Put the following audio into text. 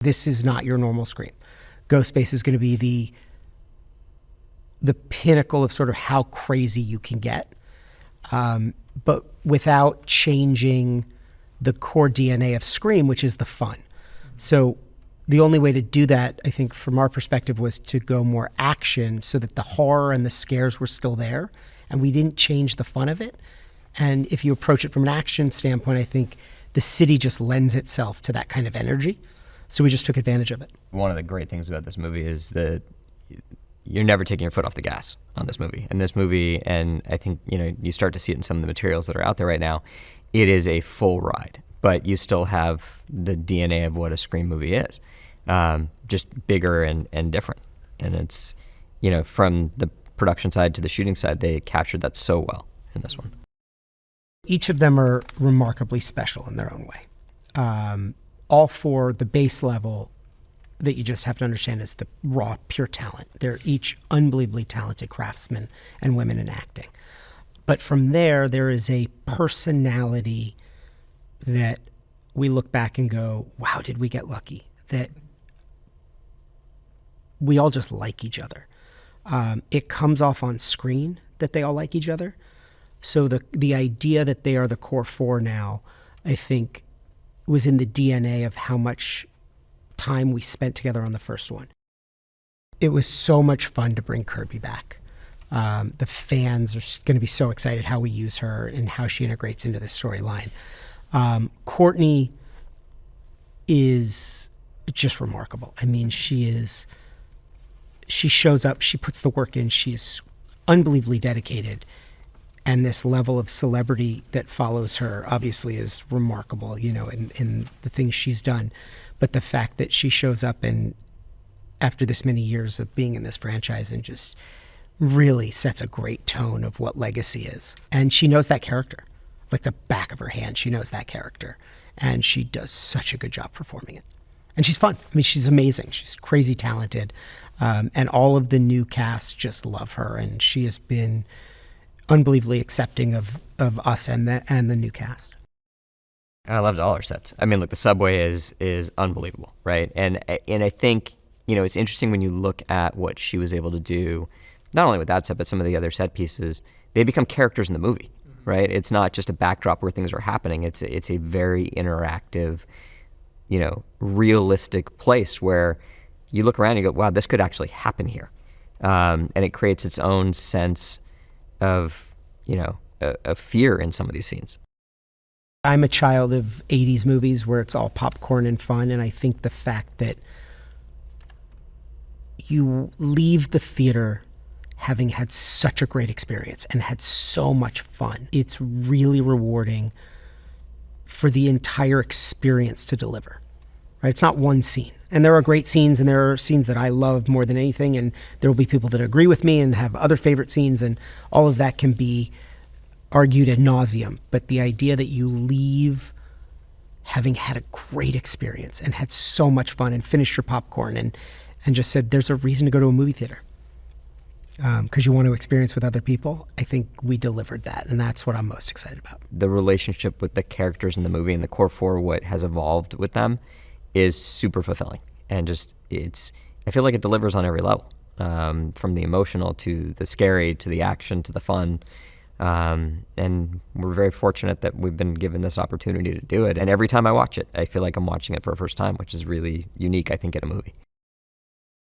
This is not your normal Scream. Ghostface is going to be the pinnacle of sort of how crazy you can get, but without changing the core DNA of Scream, which is the fun. So the only way to do that, I think, from our perspective, was to go more action so that the horror and the scares were still there, and we didn't change the fun of it. And if you approach it from an action standpoint, I think the city just lends itself to that kind of energy. So we just took advantage of it. One of the great things about this movie is that you're never taking your foot off the gas on this movie. And this movie, and I think, you start to see it in some of the materials that are out there right now, it is a full ride, but you still have the DNA of what a Scream movie is, just bigger and different. And it's, from the production side to the shooting side, they captured that so well in this one. Each of them are remarkably special in their own way. All for the base level that you just have to understand is the raw, pure talent. They're each unbelievably talented craftsmen and women in acting. But from there is a personality that we look back and go, wow, did we get lucky? That we all just like each other. It comes off on screen that they all like each other. So the idea that they are the core four now, I think, was in the DNA of how much time we spent together on the first one. It was so much fun to bring Kirby back. The fans are going to be so excited how we use her and how she integrates into the storyline. Courtney is just remarkable. I mean, she shows up, she puts the work in, she's unbelievably dedicated. And this level of celebrity that follows her obviously is remarkable, in the things she's done. But the fact that she shows up and after this many years of being in this franchise and just really sets a great tone of what legacy is. And she knows that character. Like the back of her hand, she knows that character. And she does such a good job performing it. And she's fun. I mean, she's amazing. She's crazy talented. And all of the new cast just love her. And she has been unbelievably accepting of us and the new cast. I loved all her sets. I mean, look, the subway is unbelievable, right? And I think, it's interesting when you look at what she was able to do, not only with that set, but some of the other set pieces, they become characters in the movie, right? It's not just a backdrop where things are happening. It's a very interactive, realistic place where you look around and you go, wow, this could actually happen here. And it creates its own sense of, a fear in some of these scenes. I'm a child of 80s movies where it's all popcorn and fun, and I think the fact that you leave the theater having had such a great experience and had so much fun, it's really rewarding for the entire experience to deliver. Right? It's not one scene. And there are great scenes, and there are scenes that I love more than anything, and there will be people that agree with me and have other favorite scenes, and all of that can be argued ad nauseum. But the idea that you leave having had a great experience and had so much fun and finished your popcorn and just said, there's a reason to go to a movie theater because you want to experience with other people, I think we delivered that, and that's what I'm most excited about. The relationship with the characters in the movie and the core four, what has evolved with them, is super fulfilling. And just, I feel like it delivers on every level, from the emotional to the scary to the action to the fun. And we're very fortunate that we've been given this opportunity to do it. And every time I watch it, I feel like I'm watching it for a first time, which is really unique, I think, in a movie.